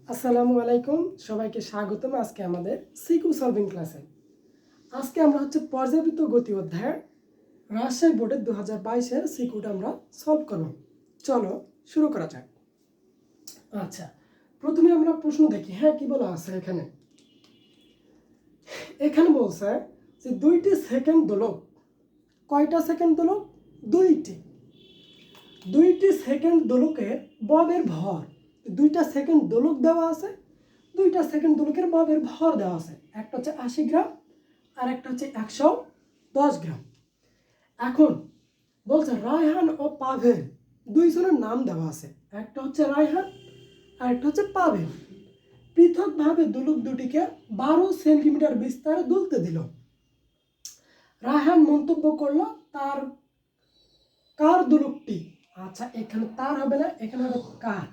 আসসালামু আলাইকুম, সবাইকে স্বাগতম আজকে আমাদের সিকিউ সলভিং ক্লাসে। আজকে আমরা পর্যাবৃত্ত গতি অধ্যায়ের রাজশাহী বোর্ডের 2022-এর সিকিউটা আমরা সলভ করব। চলো শুরু করা যাক। আচ্ছা, প্রথমে আমরা প্রশ্ন দেখি। কি বলা আছে এখানে? এখানে বলছে যে 2টি সেকেন্ড দোলক। কয়টা সেকেন্ড দোলক? 2টি সেকেন্ড দোলকের ববের ভর। 2টা সেকেন্ড দোলক দেওয়া আছে, 2টা সেকেন্ড দোলকের ববের ভর দেওয়া আছে। একটা হচ্ছে 80 গ্রাম আর একটা হচ্ছে 110 গ্রাম। এখন বলছে রায়হান ও পাভেল দুইজনের নাম দেওয়া আছে। একটা হচ্ছে রায়হান আর একটা হচ্ছে পাভেল। পৃথকভাবে দোলক দুটিকে 12 সেন্টিমিটার বিস্তারে দুলতে দিল। রায়হান মন্তব্য করলো তার কার দোলকটি, আচ্ছা এখানে তার হবে না, এখানে হবে কার।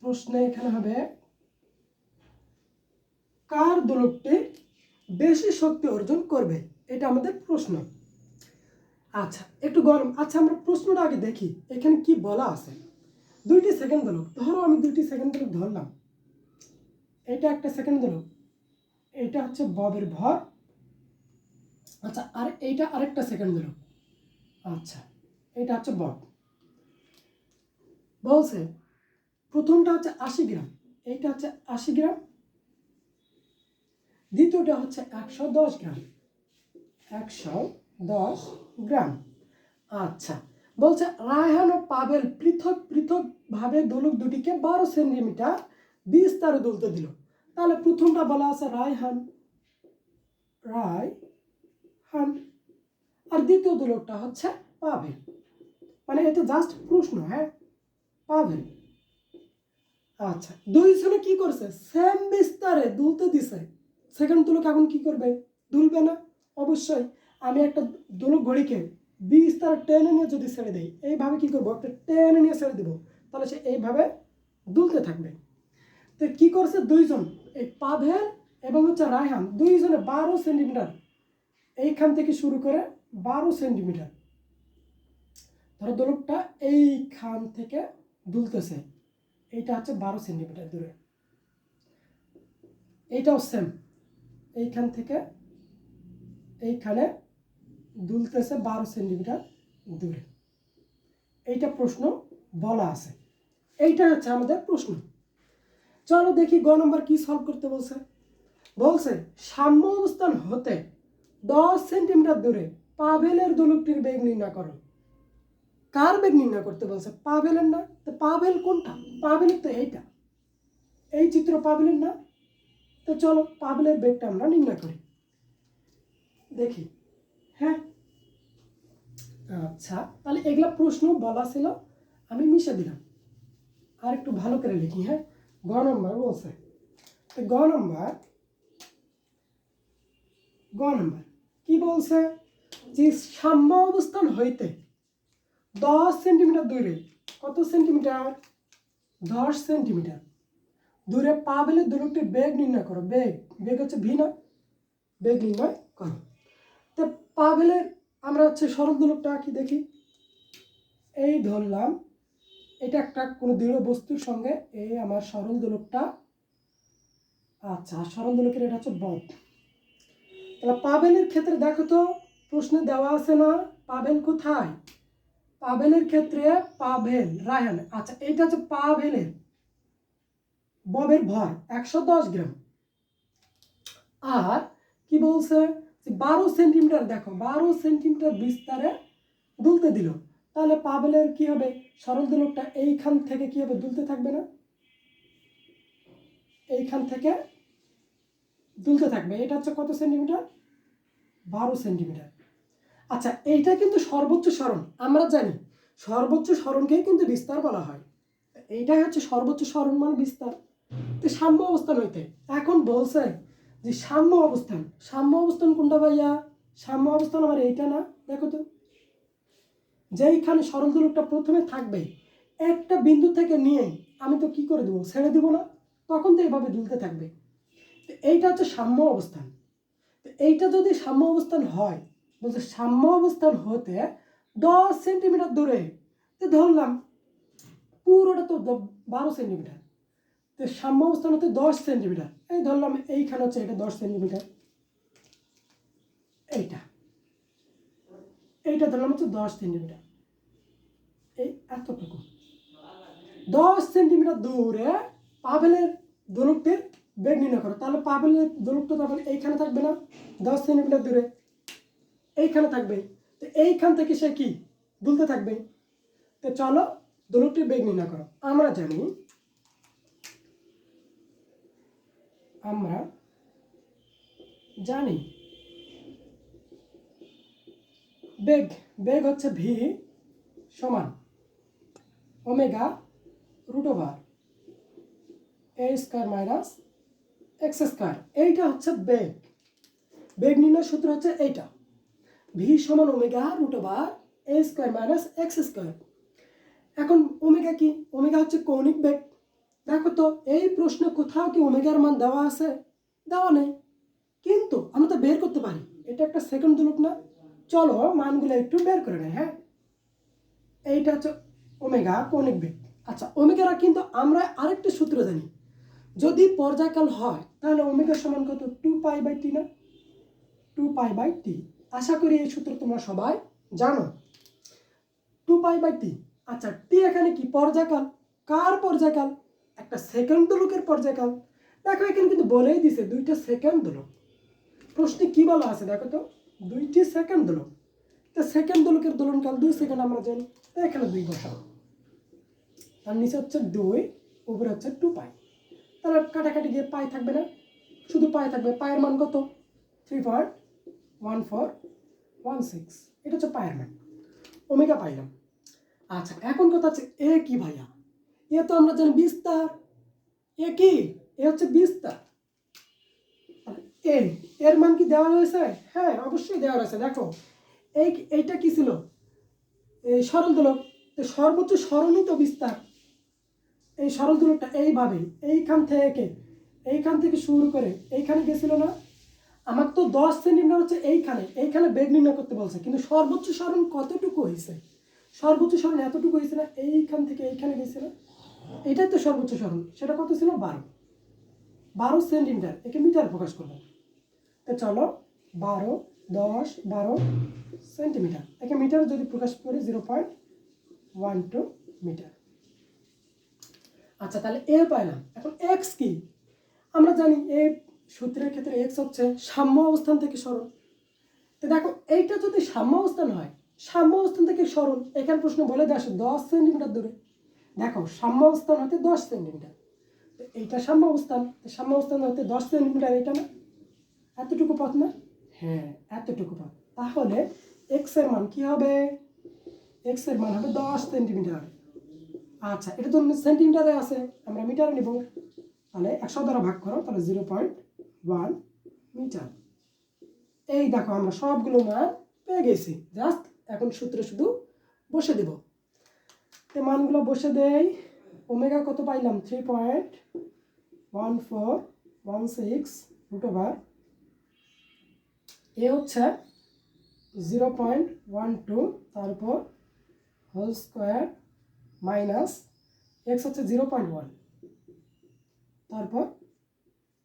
প্রশ্নে এখানে হবে কার দোলকটি বেশি শক্তি অর্জন করবে, এটা আমাদের প্রশ্ন। আচ্ছা একটু গরম। আচ্ছা আমরা প্রশ্নটা আগে দেখি এখানে কি বলা আছে। 2টি সেকেন্ড দোলক, ধরো আমি 2টি সেকেন্ড দোলক ধরলাম। এটা একটা সেকেন্ড দোলক, এটা হচ্ছে ববের ভর। আচ্ছা আর এইটা আরেকটা সেকেন্ড দোলক। আচ্ছা এটা হচ্ছে বব। বলছে প্রথমটা হচ্ছে 80 গ্রাম, এইটা হচ্ছে 80 গ্রাম। দ্বিতীয়টা হচ্ছে 110 গ্রাম, 110 গ্রাম। আচ্ছা বলছে রায়হান ও পাভেল পৃথক ভাবে দোলক দুটিকে 12 সেন্টিমিটার বিস্তারে দুলতে দিল। তাহলে প্রথমটা বলা আছে রায়হান, আর দ্বিতীয় দোলকটা হচ্ছে পাভেল। মানে এটা জাস্ট প্রশ্ন। পাভেল। আচ্ছা দুইজনে কি করছে? সেম বিস্তারে দুলতে দিছে। সেকেন্ড দোলক এখন কি করবে? দুলবে না অবশ্যই। আমি একটা দোলক ঘড়িকে বিস্তারে টেনে নিয়ে যদি ছেড়ে দেই, এইভাবে কি করবো? একটা টেনে নিয়ে ছেড়ে দিব, তাহলে সে এইভাবে দুলতে থাকবে। তো কি করছে দুইজন, এই পাভেল এবং হচ্ছে রায়হান, দুইজনে 12 সেন্টিমিটার, এইখান থেকে শুরু করে 12 সেন্টিমিটার, ধরো দোলকটা এইখান থেকে দুলতেছে, এইটা হচ্ছে 12 সেন্টিমিটার দূরে। এইটাও সেম, এইখান থেকে এইখানে দুলতেছে 12 সেন্টিমিটার দূরে। এইটা প্রশ্ন বলা আছে, এইটা হচ্ছে আমাদের প্রশ্ন। চলো দেখি গ নম্বর কি সলভ করতে বলছে। বলছে সাম্য অবস্থান হতে 10 সেন্টিমিটার দূরে পাভেলের দোলকটির বেগ নির্ণয় করো। কার বেগ নির্ণয় করতে বলছে? পাভেলের না। তো পাভেল কোনটা? পাভেলের তো এইটা, এই চিত্র পাভেলের না। তো চলো পাভেলের বেগটা আমরা নির্ণয় করি, দেখি। আচ্ছা তাহলে এগুলা প্রশ্ন বলা ছিল, আমি মিশে দিলাম। আর একটু ভালো করে লিখি। গ নম্বর বলছে, গ নম্বর কি বলছে? যে সাম্য অবস্থান হইতে 10 সেন্টিমিটার দূরে, কত সেন্টিমিটার? 10 সেন্টিমিটার দূরে পাভেলের দোলকটির বেগ নির্ণয় করো। বেগ হচ্ছে ভি না, বেগ নির্ণয় করো। তো পাভেলের আমরা সরল দোলকটা কি দেখি। এই ধরলাম এটা একটা কোনো দৃঢ় বস্তুর সঙ্গে এই আমার সরল দোলকটা। আচ্ছা সরল দোলকের এটা হচ্ছে বব। তাহলে পাভেলের ক্ষেত্রে দেখো তো প্রশ্নে দেওয়া আছে না পাভেল কোথায়? পাভেলের ক্ষেত্রে পাভেল রায়হান। আচ্ছা এইটা হচ্ছে পাভেলের ববের ভর 110 গ্রাম। আর কি বলছে? 12 সেন্টিমিটার, দেখো 12 সেন্টিমিটার বিস্তারে দুলতে দিল। তাহলে পাভেলের কি হবে? সরল দোলকটা এইখান থেকে কি হবে? দুলতে থাকবে না, এইখান থেকে দুলতে থাকবে। এটা হচ্ছে কত সেন্টিমিটার? 12 সেন্টিমিটার। আচ্ছা এইটা কিন্তু সর্বোচ্চ সরণ, আমরা জানি সর্বোচ্চ সরণকেই কিন্তু বিস্তার বলা হয়। এইটাই হচ্ছে সর্বোচ্চ সরণ মানে বিস্তার। তো সাম্য অবস্থান হইতে এখন বলছে যে সাম্য অবস্থান কোনটা ভাইয়া? সাম্য অবস্থান আমার এইটা না, দেখো তো যেইখানে সরল দোলকটা প্রথমে থাকবে, একটা বিন্দু থেকে নিয়ে আমি তো কি করে দেবো? ছেড়ে দিব না, তখন তো এইভাবে দুলতে থাকবে। তো এইটা হচ্ছে সাম্য অবস্থান। তো এইটা যদি সাম্য অবস্থান হয়, বলছে সাম্য অবস্থান হতে 10 সেন্টিমিটার দূরে, তো ধরলাম পুরোটা তো 12 সেন্টিমিটার। তো সাম্য অবস্থান হতে 10 সেন্টিমিটার, এই ধরলাম এইখানে হচ্ছে এটা 10 সেন্টিমিটার, এইটা ধরলাম হচ্ছে 10 সেন্টিমিটার, এই এতটুকু 10 সেন্টিমিটার দূরে পাভেলের দোলকটির বেগ নির্ণয় করো। তাহলে পাভেলের দোলকটা তখন এইখানে থাকবে না, 10 সেন্টিমিটার দূরে এইখানে থাকবে। তো এইখান থেকে সে কি দুলতে থাকবে। তো চলো দোলকটির বেগ নির্ণয় করো। আমরা জানি বেগ হচ্ছে ভি সমান omega root over a square minus x square. এইটা হচ্ছে বেগ নির্ণয় সূত্র হচ্ছে এইটা, ভি সমান omega root over a square minus x square. এখন ওমেগা কি? ওমেগা হচ্ছে কৌণিক বেগ। দেখো তো এই প্রশ্নে কোথাও কি ওমেগার মান দেওয়া আছে? দেওয়া নেই, কিন্তু আমরা তো বের করতে পারি। এটা একটা সেকেন্ড দোলক না, চলো মানগুলো একটু বের করে নেই। হ্যাঁ, এইটা হচ্ছে ওমেগা কৌণিক বেগ। আচ্ছা, ওমেগারা কিন্তু আমরা আরেকটা সূত্র জানি, যদি পর্যায়কাল হয় তাহলে ওমেগা সমান কত? 2π/t না, 2π/t। আশা করি এই সূত্র তোমরা সবাই জানো, 2π/t। আচ্ছা, টি এখানে কি? পর্যায়কাল। কার পর্যায়কাল? একটা সেকেন্ড দোলকের পর্যায়কাল। দেখো এখানে কিন্তু বলেই দিছে দুইটা সেকেন্ড দোলক। প্রশ্নে কি বলা আছে দেখো তো, দুইটি সেকেন্ড দোলক। তো সেকেন্ড দোলকের দোলনকাল 2 সেকেন্ড আমরা জানি, এখানে 2 বসাও, আর নিচে হচ্ছে 2, উপরে হচ্ছে 2π। তাহলে কাটাকাটি গিয়ে পাই থাকবে না, শুধু পাই থাকবে। পায়ের মান কত? 3.1416। এটা হচ্ছে পায়ের মান, ওমেগা পাইলাম। আচ্ছা, এখন কথা হচ্ছে এ কি ভাইয়া? এ তো আমরা জানি বিস্তার। এ কি? এ হচ্ছে বিস্তার। এর মান কি দেওয়া রয়েছে? হ্যাঁ, অবশ্যই দেওয়া রয়েছে। দেখো এইটা কি ছিল? এই সরল দোলক। সর্বোচ্চ সরলই তো বিস্তার। এই সরল দোলকটা এইভাবে এইখান থেকে শুরু করে এইখানে গেছিল না। আমার তো 10 সেন্টিমিটার হচ্ছে এইখানে বেগ নির্ণয় করতে বলছে, কিন্তু সর্বোচ্চ সরণ কতটুকু হয়েছে? সর্বোচ্চ সরণ এতটুকু হয়েছে না, এইখান থেকে এইখানে গেছে না। এটাই তো সর্বোচ্চ সরণ। সেটা কত ছিল? 12 সেন্টিমিটার। একে মিটার প্রকাশ করবো। তো চলো 12, 10, 12 সেন্টিমিটার, একে মিটার যদি প্রকাশ করি 0.12 মিটার। আচ্ছা, তাহলে এ পাইলাম। এখন এক্স কি? আমরা জানি এই সূত্রের ক্ষেত্রে এক্স হচ্ছে সাম্য অবস্থান থেকে সরণ। তো দেখো এইটা যদি সাম্য অবস্থান হয়, সাম্য অবস্থান থেকে সরণ, এখানে প্রশ্ন বলে দেয় 10 সেন্টিমিটার দূরে। দেখো সাম্য অবস্থান হতে 10 সেন্টিমিটার, তো এইটা সাম্য অবস্থান। সাম্য অবস্থান হতে 10 সেন্টিমিটার, এটা না এতটুকু পথ না? হ্যাঁ, এতটুকু পথ। তাহলে এক্স এর মান কি হবে? এক্স এর মান হবে 10 সেন্টিমিটার। আচ্ছা, এটা তো সেন্টিমিটারে আছে, আমরা মিটারে নিব। তাহলে 100 দ্বারা ভাগ করো, তাহলে 0.1 মিটার। এই দেখো আমরা সবগুলো মান পেয়ে গেছি। জাস্ট এখন সূত্রে শুধু বসে দেব। এই মানগুলো বসে দেই। ওমেগা কত পাইলাম? 3.1416 রুট ওভার এ হচ্ছে 0.12, তারপর হোল স্কোয়ার মাইনাস এক্স হচ্ছে 0.1, তারপর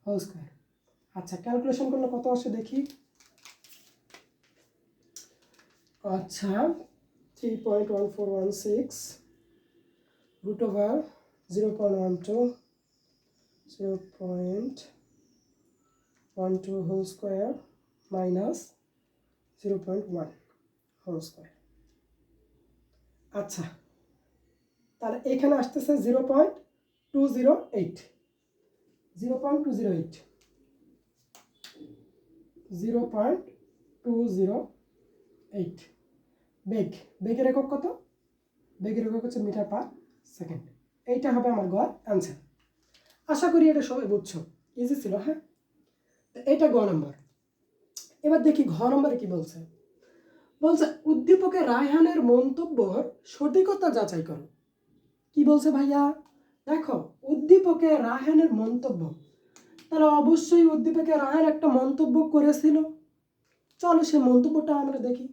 হোল স্কোয়ার। আচ্ছা, ক্যালকুলেশন করলে কত আসে দেখি। আচ্ছা, 3.1416 root over 0.12 whole square minus 0.1 whole square. আচ্ছা, তাহলে এখানে আসতেছে 0.208, 0.208, 0.208 বেগের একক কত? বেগের একক হচ্ছে মিটার পার সেকেন্ড। এইটা হবে আমার গড় অ্যান্সার। আশা করি এটা সবাই বুঝছো, ইজি ছিল। হ্যাঁ, এটা গ নম্বর। এবার দেখি ঘ নম্বরে কি বলছে। বলছে উদ্দীপকে রায়হানের মন্তব্যর সঠিকতা যাচাই করো। কি বলছে ভাইয়া? দেখো উদ্দীপকে রায়হানের মন্তব্য, তাহলে অবশ্যই উদ্দীপকে রায়হান একটা মন্তব্য করেছিল। চলো সে মন্তব্যটা আমরা দেখি।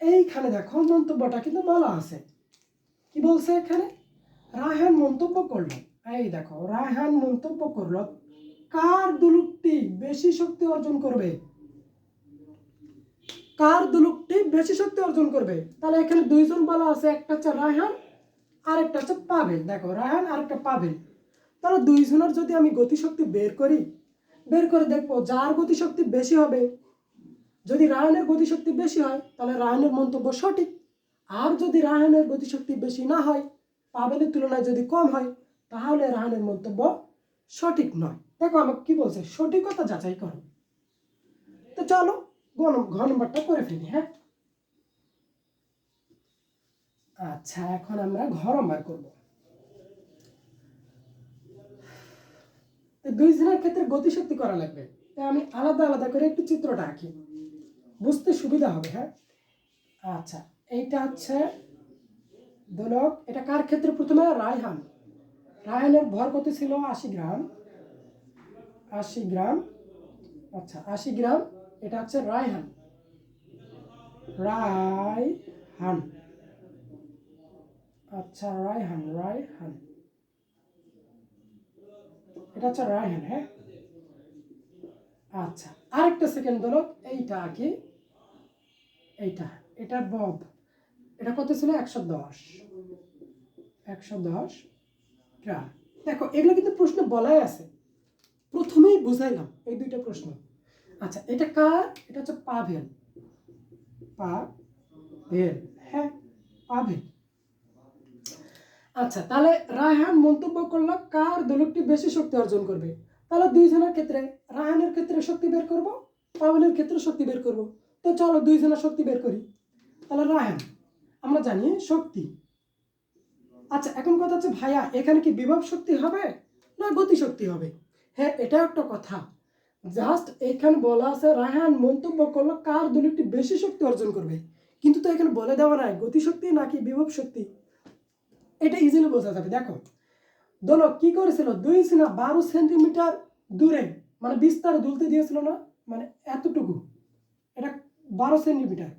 এইখানে দেখো মন্তব্যটা কিন্তু বলা আছে। কি বলছে এখানে? রায়হান মন্তব্য করলো, এই দেখো রায়হান মন্তব্য করলো কার দোলকটি বেশি শক্তি অর্জন করবে, কার দোলকটি বেশি শক্তি অর্জন করবে। তাহলে এখানে দুইজন বলা আছে, একটা হচ্ছে রায়হান আর একটা হচ্ছে পাভেল। দেখো রায়হান আর একটা পাভেল, তাহলে দুইজনের যদি আমি গতিশক্তি বের করি, বের করে দেখবো যার গতিশক্তি বেশি হবে, যদি রায়হানের গতিশক্তি বেশি হয় তাহলে রায়হানের মন্তব্য সঠিক, আর যদি রায়হানের গতিশক্তি বেশি না হয়, পাভেলের তুলনায় যদি কম হয়, তাহলে রায়হানের মন্তব্য সঠিক নয়। দেখো আমাকে কি বলছে, সঠিকতা যাচাই করো। তো চলো ঘ নম্বরটা করে ফেলি। হ্যাঁ, আচ্ছা এখন আমরা ঘ নম্বর করব। দুই জনের ক্ষেত্রে গতিশক্তি করা লাগবে, তাই আমি আলাদা আলাদা করে একটু চিত্রটা আঁকি, বুঝতে সুবিধা হবে। হ্যাঁ, আচ্ছা এইটা হচ্ছে দোলক, এটা কার ক্ষেত্রে? প্রথমে রায়হান, রায়হানের ভর কত ছিল? 80 গ্রাম, 80 গ্রাম। আচ্ছা 80 গ্রাম, এটা হচ্ছে রায়হান, রায়হান। আচ্ছা রায়হান, রায়হান, এটা হচ্ছে রায়হান। হ্যাঁ, আচ্ছা আরেকটা সেকেন্ড দোলক, এইটা আঁকি, এইটা, এটা বব, এটা কত ছিল? 110, 110 গ্রাম। দেখো এগুলো কিন্তু প্রশ্ন বলাই আছে, প্রথমেই বুঝাইলাম এই দুইটা প্রশ্ন। আচ্ছা এটা কার? এটা হচ্ছে পাভেল, পাভেল। হ্যাঁ, পাভেল। আচ্ছা তাহলে রায়হান মন্তব্য করলো কার দোলকটি বেশি শক্তি অর্জন করবে। তাহলে দুইজনের ক্ষেত্রে, রায়হানের ক্ষেত্রে শক্তি বের করব, পাভেলের ক্ষেত্রে শক্তি বের করব। তো চলো দুইজনের শক্তি বের করি। তাহলে রায়হান, আমরা জানি শক্তি। আচ্ছা এখন কথা হচ্ছে ভাইয়া এখানে কি বিভব শক্তি হবে না গতি শক্তি হবে? হ্যাঁ এটা একটা কথা, জাস্ট এখানে বলা আছে রায়হান মন্তব্য করলো কার দোলকটি বেশি শক্তি অর্জন করবে, কিন্তু তো এখানে বলে দেওয়া নাই গতি শক্তি নাকি বিভব শক্তি। এটা ইজিলি বোঝা যাবে। দেখো দোলক কি করেছিল, 12 সেন্টিমিটার দূরে, মানে বিস্তারে দুলতে দিয়েছিল না, মানে এতটুকু, এটা 12 সেন্টিমিটার,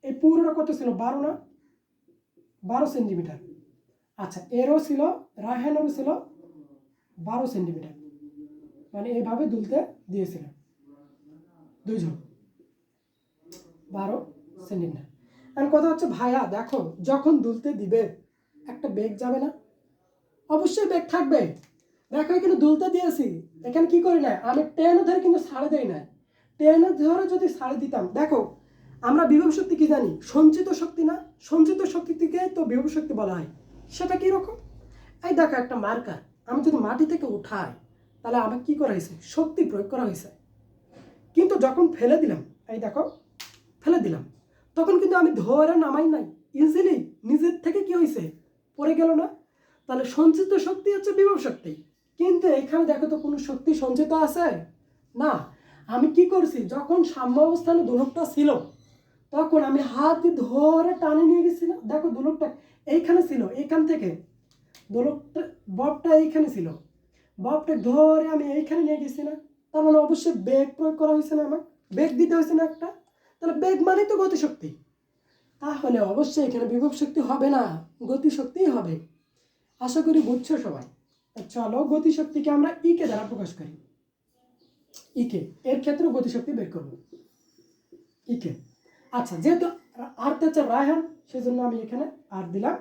এই পুরোটা কত ছিল? 12 না, 12 সেন্টিমিটার। আচ্ছা এরও ছিল, রায়হানেরও ছিল 12 সেন্টিমিটার, মানে এইভাবে দুলতে দিয়েছিল দুইজন, 12 সেন্টিমিটার। আর কথা হচ্ছে ভাইয়া দেখো যখন দুলতে দিবে একটা বেগ যাবে না? অবশ্যই বেগ থাকবে। দেখো এখানে দুলতে দিয়েছি, এখানে কি করি না আমি টেনে ধরে কিন্তু ছাড়ে দেই না, টেনে ধরে যদি ছাড়ে দিতাম, দেখো আমরা বিভব শক্তি কি জানি? সঞ্চিত শক্তি না, সঞ্চিত শক্তি থেকে তো বিভব শক্তি বলা হয়। সেটা কি রকম? এই দেখো একটা মার্কার আমি যদি মাটি থেকে উঠাই, তাহলে আমার কি করা হয়েছে? শক্তি প্রয়োগ করা হয়েছে। কিন্তু যখন ফেলে দিলাম, এই দেখো ফেলে দিলাম, তখন কিন্তু আমি ধরে নামাই নাই, ইজিলি নিজের থেকে কি হয়েছে? পড়ে গেল না? তাহলে সঞ্চিত শক্তি হচ্ছে বিভব শক্তি। কিন্তু এখানে দেখো তো কোনো শক্তি সঞ্চিত আছে না। আমি কি করছি, যখন সাম্য অবস্থানে দোলকটা ছিল তখন আমি হাত দিয়ে ধরে টানে নিয়ে গেছিলাম। দেখো দোলকটা এইখানে ছিল, এইখান থেকে দোলকটা, ববটা এইখানে ছিল, ববটা ধরে আমি এইখানে নিয়ে গেছি না। তার মানে অবশ্যই বেগ প্রয়োগ করা হয়েছে না, আমার বেগ দিতে হয়েছে না একটা। তাহলে বেগ মানেই তো গতিশক্তি, তাহলে অবশ্যই এখানে বিভব শক্তি হবে না, গতিশক্তিই হবে। আশা করি বুঝছো সবাই। চলো গতিশক্তিকে আমরা ইকে দ্বারা প্রকাশ করি, ইকে এর ক্ষেত্রে গতিশক্তি বের করবো, ইকে। আচ্ছা যেহেতু আরটা হচ্ছে রায়হান, সেজন্য আমি এখানে আর দিলাম,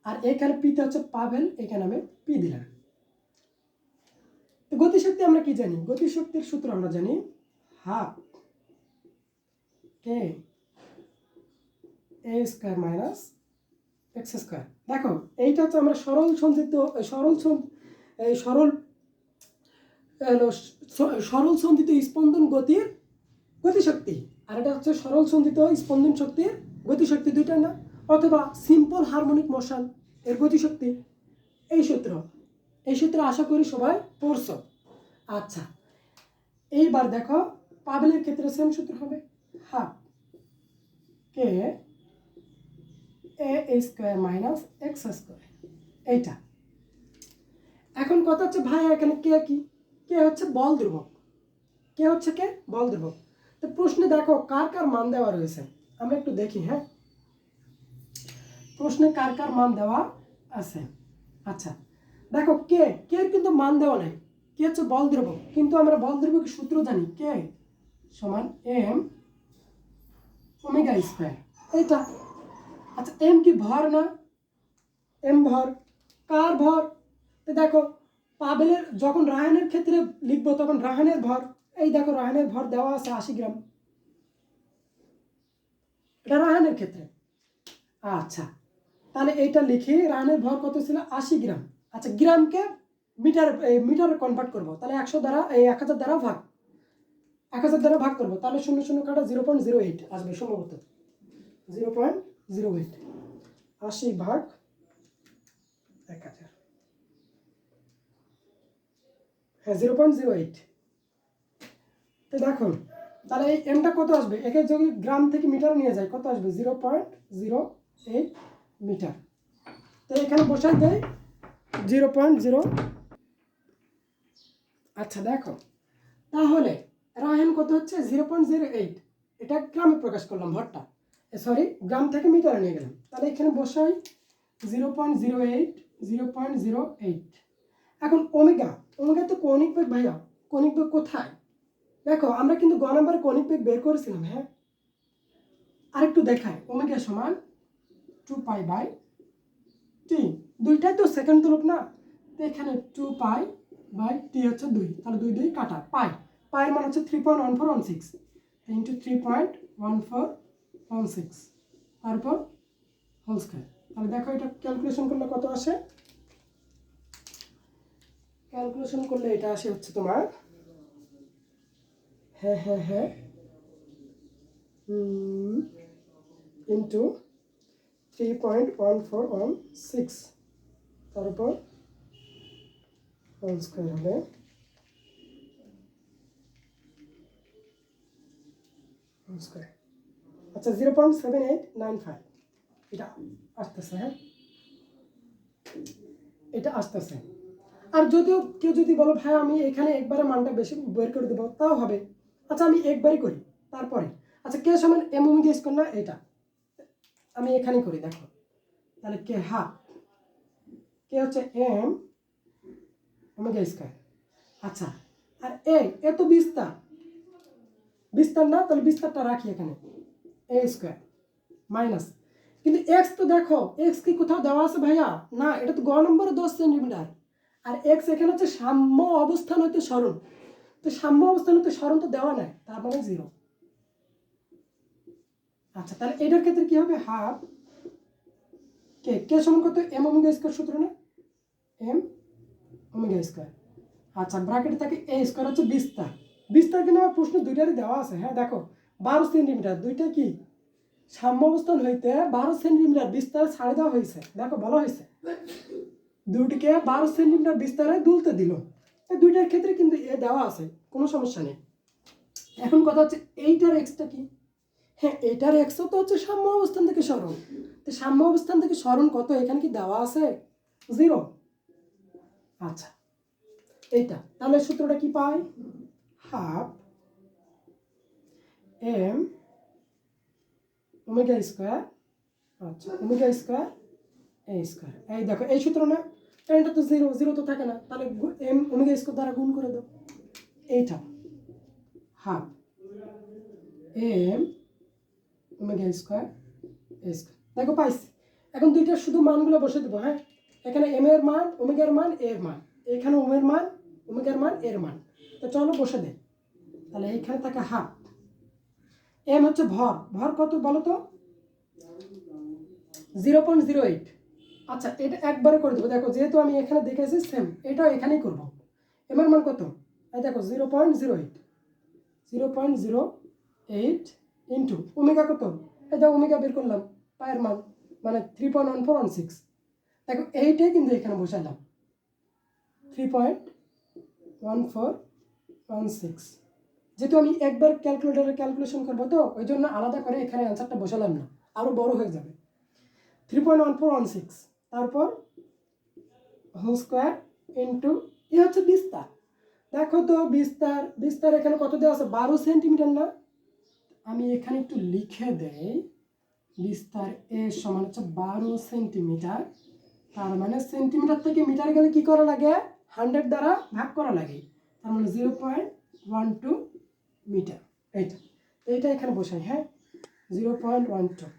আর এখানে পিতে হচ্ছে পাভেল, এখানে আমি পি দিলাম। তো গতিশক্তি আমরা কি জানি? গতিশক্তির সূত্র আমরা জানি হাফ কে এ স্কোয়ার মাইনাস এক্স স্কোয়ার। দেখো এইটা হচ্ছে আমরা সরল সঞ্চিত, সরল সঞ্চিত স্পন্দন গতির গতিশক্তি, আর এটা হচ্ছে সরল সঞ্চিত স্পন্দন শক্তির গতিশক্তি, দুইটা না? অথবা সিম্পল হারমোনিক মোশন এর গতিশক্তি। এই সূত্র, এই সূত্র আশা করি সবাই পড়ছো। আচ্ছা এইবার দেখো পাভেলের ক্ষেত্রে সেম সূত্র হবে, হাফ কে এ স্কোয়ার মাইনাস এক্স স্কোয়ার, এইটা। এখন কথা হচ্ছে ভাই এখানে কে কি? কে হচ্ছে বল ধ্রুবক, কে হচ্ছে কে? বল ধ্রুবক। তো প্রশ্নে দেখো কার কার মান দেওয়া রয়েছে, আমরা একটু দেখি। হ্যাঁ প্রশ্নে কার কার মান দেওয়া আছে। আচ্ছা দেখো কে কে কিন্তু মান দেওয়া নাই, কে হচ্ছে বল দ্রব্য, কিন্তু আমরা বল দ্রব্যের সূত্র জানি, কে সমান এম ওমেগা স্কোয়ার, এইটা। আচ্ছা এম কি ভর না, এম ভর, কার ভর? তো দেখো পাবেলের যখন রায়হানের ক্ষেত্রে লিখবো তখন রায়হানের ভর, এই দেখো রায়হানের ভর দেওয়া আছে 80 গ্রাম, এটা রায়হানের ক্ষেত্রে। আচ্ছা তাহলে এইটা লিখি, রায়হানের ভর কত ছিল 80 গ্রাম। আচ্ছা গ্রামকে মিটারে কনভার্ট করবো, তাহলে 100 দ্বারা 1000 দ্বারা ভাগ, 1000 দ্বারা ভাগ করবো, তাহলে 0 0 কাটা 0.08 আসবে সম্ভবত, 0.08, 80 ভাগ 1000, হ্যাঁ 0.08। তো দেখো তাহলে এই এমটা কত আসবে, একে যদি গ্রাম থেকে মিটার নিয়ে যায় কত আসবে, 0.08 মিটার। তো এখানে বসাই দেয় 0.0। আচ্ছা দেখো তাহলে রায়হান কত হচ্ছে 0.08, এটা গ্রামে প্রকাশ করলাম ভরটা, সরি গ্রাম থেকে মিটারে নিয়ে গেলাম, তাহলে এখানে বসাই 0.08, 0.08। এখন ওমেগা, ওমেগা তো কৌণিক বেগ ভাইয়া, কৌণিক বেগ কোথায়? দেখো আমরা কিন্তু গ নম্বরে কৌণিক বেগ বের করেছিলাম, হ্যাঁ আরেকটু দেখায়, ওমেগা সমান 2π/t, দুইটাই তো সেকেন্ড তুলক না, তো এখানে 2π/t হচ্ছে 2, তাহলে 2 2 কাটা, পাই, পায়ের মান হচ্ছে 3.1416 ইন্টু 3.1416, তারপর হোল স্কয়ার। তাহলে দেখো এটা ক্যালকুলেশন করলে কত আসে, ক্যালকুলেশন করলে এটা আসে হচ্ছে তোমার, হ্যাঁ ইন্টু 3.1416, তারপর হোল স্কয়ার হলে হোল স্কয়ার। আচ্ছা 0.7895 এটা আসতেছে, হ্যাঁ এটা আসতেছে। আর যদিও কেউ যদি বলো ভাই আমি এখানে একবারে মানটা বেশি বের করে দেবো, তাও হবে। আচ্ছা আমি একবারই করি তারপরে, আচ্ছা কে সমান এম ওমেগা স্কয়ার না, এটা আমি এখানেই করি, দেখো তাহলে কে হাফ, কে হচ্ছে এম ওমেগা স্কয়ার। আচ্ছা আর এ তো বিস্তার, বিস্তার না, তাহলে বিস্তারটা রাখি এখানে, এ স্কয়ার মাইনাস, কিন্তু এক্স তো দেখো এক্স কি কোথাও দেওয়া আছে ভাইয়া, না এটা তো গ নম্বরে 10 সেন্টিমিটার, আর এক্স এখানে হচ্ছে সাম্য অবস্থান হইতে সরণ, তো সাম্য অবস্থান হইতে সরণ তো দেওয়া নাই, তার মানে 0। আচ্ছা তাহলে এটার ক্ষেত্রে কি হবে, হাফ কে, কে সমান কত, এম ওমেগা স্কয়ার সূত্র না, এম ওমেগা স্কয়ার। আচ্ছা ব্র্যাকেটে থাকে এ স্কয়ার হচ্ছে বিস্তার, বিস্তার কিন্তু আমার প্রশ্ন দুইটারই দেওয়া আছে, হ্যাঁ দেখো 12 সেন্টিমিটার, দুইটা কি সাম্য অবস্থান হইতে 12 সেন্টিমিটার বিস্তার ছাড়ে দেওয়া হয়েছে, দেখো বলা হয়েছে দুটিকে 12 সেন্টিমিটার বিস্তারে দুলতে দিল, এই দুইটার ক্ষেত্রে কিন্তু এ দেওয়া আছে, কোনো সমস্যা নেই। এখন কথা হচ্ছে এইটার এক্সটা কি, হ্যাঁ এটার এক্সও তো হচ্ছে সাম্য অবস্থান থেকে সরণ, তো সাম্য অবস্থান থেকে সরণ কত এখানে কি দেওয়া আছে, 0। আচ্ছা এইটা তাহলে সূত্রটা কি পাই, হাফ এম ওমেগা স্কয়ার, আচ্ছা ওমেগা স্কয়ার এ স্কয়ার, এই দেখো এই সূত্র না, এটা তো 0 0 তো থাকে না, তাহলে এম ওমেগা স্কয়ার দ্বারা গুণ করে দাও, এইটা হাফ এম ওমেগা স্কয়ার এ স্কয়ার, দেখো পাইছি। এখন দুইটার শুধু মানগুলো বসে দেবো, হ্যাঁ এখানে এম এর মান ওমেগার মান এর মান, এখানে ওমের মান ওমেগার মান এর মান, তো চলো বসে দে। তাহলে এইখানে থাকে হাফ, এম হচ্ছে ভর, ভর কত বলো তো 0.08। আচ্ছা এটা একবারে করে দেবো, দেখো যেহেতু আমি এখানে দেখেছি সেম এটাও এখানেই করবো, এম এর মান কত, এই দেখো 0.08, 0.08 ইন্টু ওমেগা কত, এই দেখো ওমেগা বের করলাম, পায়ের মান মানে 3.1416, দেখো এইটাই কিন্তু এখানে বসাইলাম 3.1416, যেহেতু আমি একবার ক্যালকুলেটরে ক্যালকুলেশন করবো তো ওই জন্য আলাদা করে এখানে অ্যান্সারটা বসালাম না, আরও বড় হয়ে যাবে, 3.1416, তারপর হোল স্কোয়ার ইন্টু এ হচ্ছে বিস্তার, দেখো তো বিস্তার, বিস্তার এখানে কত দেওয়া আছে 12 সেন্টিমিটার না, আমি এখানে একটু লিখে দেই বিস্তার এ সমান হচ্ছে 12 সেন্টিমিটার। তার মানে সেন্টিমিটার থেকে মিটার গেলে কি করা লাগে? 100 দ্বারা ভাগ করা লাগে। তার মানে 0.12 মিটার। এইটা এখানে বসাই, হ্যাঁ, 0.12।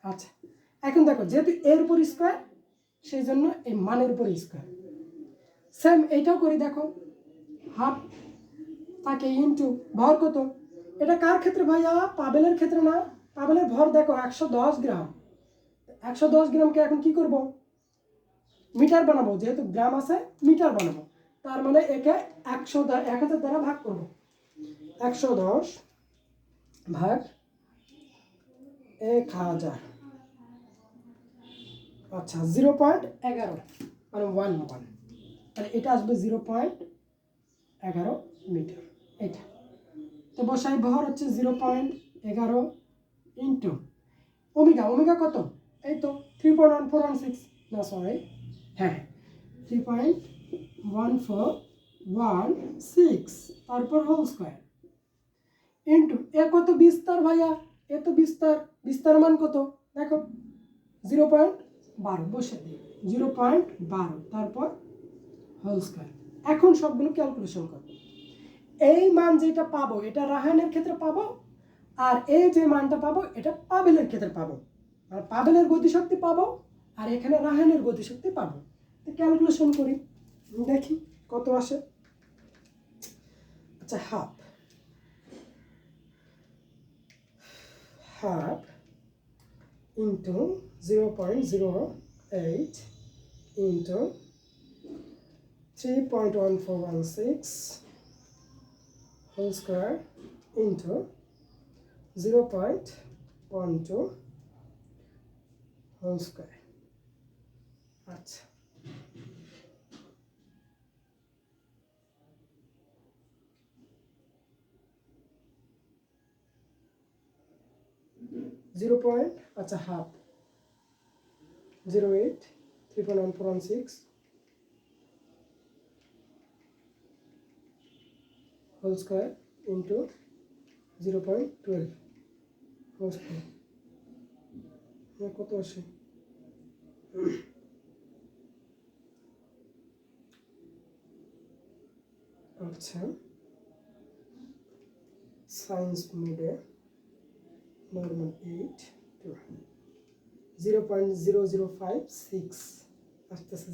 আচ্ছা, এখন দেখো যেহেতু এর উপর স্কোয়ার, সেই জন্য এই মানের উপর স্কোয়ার। সেম এইটাও করি, দেখো হাফ তাকে ইনটু ভর কত? এটা কার ক্ষেত্রে ভাইয়া? পাবেলের ক্ষেত্রে না? পাবেলের ভর দেখো 110 গ্রাম। 110 গ্রামকে এখন কি করব? মিটার বানাবো, যেহেতু গ্রাম আছে মিটার বানাবো। তার মানে একে 1000 দ্বারা ভাগ করব। 110 ভাগ 1000। আচ্ছা, 0.11 মানে 1 তাহলে এটা আসবে 0.11 মিটার। এটা তো বসাই, ভর হচ্ছে 0.11 ইন্টু ওমেগা। ওমেগা কত? এই তো 3.1416, না সরি, হ্যাঁ 3.1416, তারপর হোল স্কোয়ার ইন্টু এ কত? বিস্তার ভাইয়া, এ তো বিস্তার। বিস্তার মান কত দেখো? 0.12 বসে দিই, 0.12, তারপর হোল স্কোয়ার। এখন সবগুলো ক্যালকুলেশন করো। এই মান যেটা পাবো এটা রাহানের ক্ষেত্রে পাবো, আর এই যে মানটা পাবো এটা পাবেলের ক্ষেত্রে পাবো। আর পাবেলের গতিশক্তি পাবো, আর এখানে রাহানের গতিশক্তি পাবো। ক্যালকুলেশন করি, দেখি কত আসে। আচ্ছা, half into 0.08 into 3.1416 whole square into 0.12 whole square. আচ্ছা, আচ্ছা half 08 3.1416 whole square into 0.12 whole square. কত আসে? আচ্ছা, সায়েন্স মোডে নর্মাল 8 0.0056 আসতেছে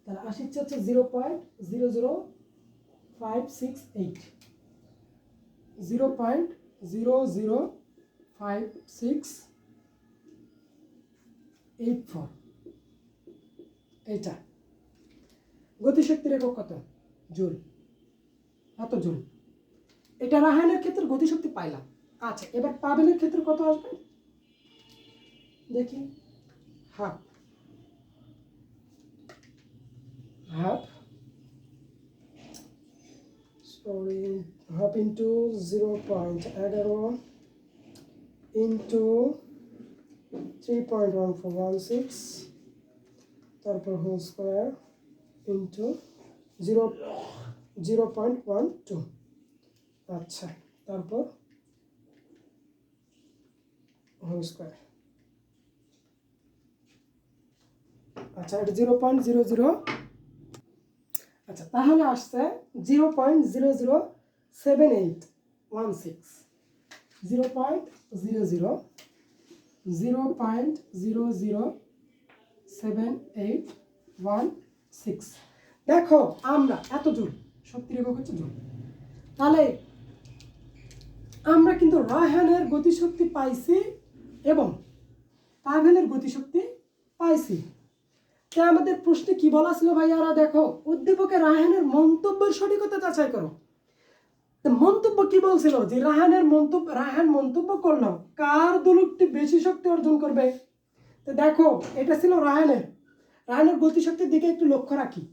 তাহলে আসছে হচ্ছে 0.00568, 0.00568 এইটা গতিশক্তির একক কত? জুল। এত জুল। এটা রাসায়নিক ক্ষেত্রে গতিশক্তি পাইলাম। আচ্ছা, এবার পাবেলের ক্ষেত্রে কত আসবে দেখি। হাফ ইন্টু 0.11 ইন্টু 3.1416, তারপর হোল স্কোয়ার ইন্টু 0.12। আচ্ছা, তারপর হোল স্কোয়ার। আচ্ছা, এটা 0.00। আচ্ছা, তাহলে আসছে 0.007816, 0.007816। দেখো আমরা এত জুল, শক্তির একক হচ্ছে জুল। তাহলে আমরা কিন্তু রায়হানের গতিশক্তি পাইছি এবং পাভেলের গতিশক্তি পাইছি। আমাদের প্রশ্নে কি বলা ছিল ভাইয়ারা? দেখো, উদ্দীপকে রায়হানের মন্তব্যের সঠিকতা যাচাই করো। মন্তব্য কি বলছিল? যে রায়হান মন্তব্য করলো কার দোলকটি বেশি শক্তি অর্জন করবে। তো দেখো, এটা ছিল রায়হানের গতিশক্তির দিকে একটু লক্ষ্য রাখি।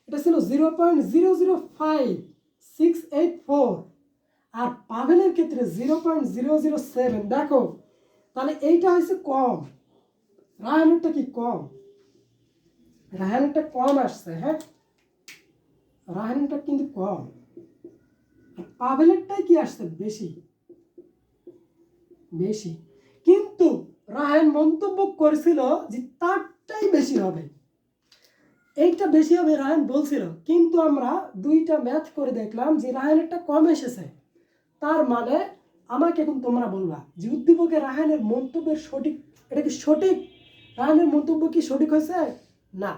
এটা ছিল 0.005684, আর পাভেলের ক্ষেত্রে 0.007। দেখো, তাহলে এইটা হয়েছে কম, রায়হানেরটা কি কম? রায়হানেরটা কম আসছে, হ্যাঁ, রায়হানেরটা কিন্তু কম। পাভেলেরটাই কি আসছে? বেশি। কিন্তু রায়হান মন্তব্য করেছিল যে তারটাই বেশি হবে, এইটা বেশি হবে রায়হান বলছিল, কিন্তু আমরা দুইটা ম্যাথ করে দেখলাম যে রায়হানেরটা কম এসেছে। তার মানে আমাকে এখন তোমরা বলবা যে উদ্দীপকে রায়হানের মন্তব্যের সঠিক, এটা কি সঠিক? রায়হানের মন্তব্য কি সঠিক হয়েছে? না,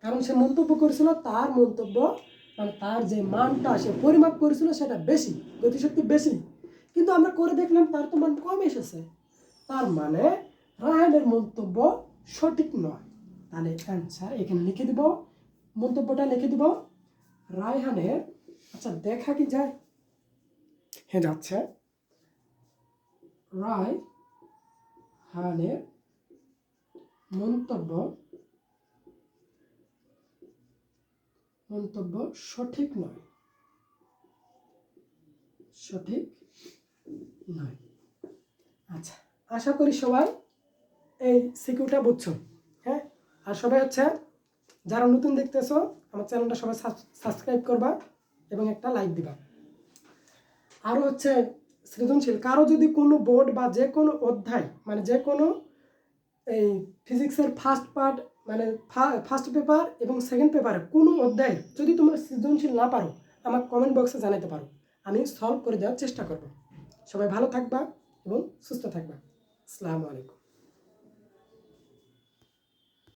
কারণ সে মন্তব্য করেছিল তার মন্তব্য মানে তার যে মানটা সে পরিমাপ করেছিল সেটা বেশি, গতিশক্তি বেশি, কিন্তু আমরা করে দেখলাম তার তো মান কম এসেছে। তার মানে রায়হানের মন্তব্য সঠিক নয়। তাহলে অ্যান্সার এখানে লিখে দিব, মন্তব্যটা লিখে দিব রায়হানের, আচ্ছা দেখা কি যায়, হ্যাঁ যাচ্ছে, রায়হানের মন্তব্য সঠিক নয়, সঠিক নয়। আচ্ছা, আশা করি সবাই এই সিকিউটা বুঝছো। হ্যাঁ, আর সবাই হচ্ছে যারা নতুন দেখতেছো আমার চ্যানেলটা সবাই সাবস্ক্রাইব করবা এবং একটা লাইক দিবা। আরও হচ্ছে সৃজনশীল কারো যদি কোনো বোর্ড বা যে কোনো অধ্যায় মানে যে কোনো এই ফিজিক্সের ফার্স্ট পার্ট মানে ফার্স্ট পেপার এবং সেকেন্ড পেপারে কোনো অধ্যায় যদি তোমরা সৃজনশীল না পারো আমার কমেন্ট বক্সে জানাতে পারো, আমি সলভ করে দেওয়ার চেষ্টা করব। সবাই ভালো থাকবা এবং সুস্থ থাকবা। আসসালামু আলাইকুম।